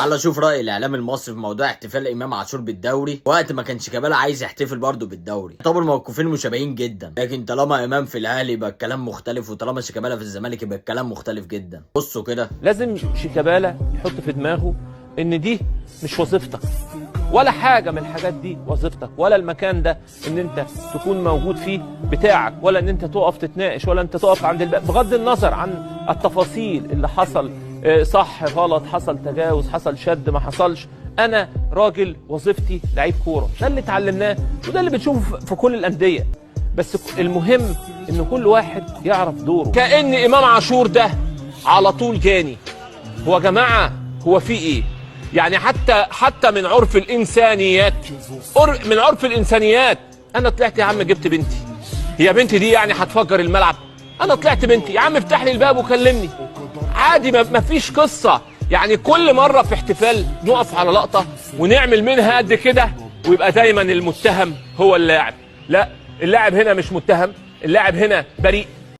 تعال شوف رأي الإعلام المصري في موضوع احتفال إمام عاشور بالدوري وقت ما كان شيكابالا عايز يحتفل برضه بالدوري. يعتبر موقفين مشابهين جدا، لكن طالما إمام في الأهلي يبقى الكلام مختلف، وطالما شيكابالا في الزمالك يبقى الكلام مختلف جدا. بصوا كده، لازم شيكابالا يحط في دماغه إن دي مش وظيفتك ولا حاجة من الحاجات دي وظيفتك، ولا المكان ده ان انت تكون موجود فيه بتاعك، ولا ان انت تقف تتناقش، ولا انت تقف عند الباب بغض النظر عن التفاصيل اللي حصل، صح غلط، حصل تجاوز، حصل شد، ما حصلش. انا راجل وظيفتي لعيب كورة، ده اللي اتعلمناه وده اللي بتشوفه في كل الأندية. بس المهم ان كل واحد يعرف دوره. كأن إمام عاشور ده على طول جاني. هو يا جماعة هو في ايه؟ يعني حتى من عرف الانسانيات، من عرف الانسانيات انا طلعت يا عم جبت بنتي، هي بنتي دي يعني هتفجر الملعب؟ انا طلعت بنتي يا عم افتح لي الباب وكلمني عادي، ما فيش قصه. يعني كل مره في احتفال نقف على لقطه ونعمل منها قد كده ويبقى دايما المتهم هو اللاعب. لا، اللاعب هنا مش متهم، اللاعب هنا بريء.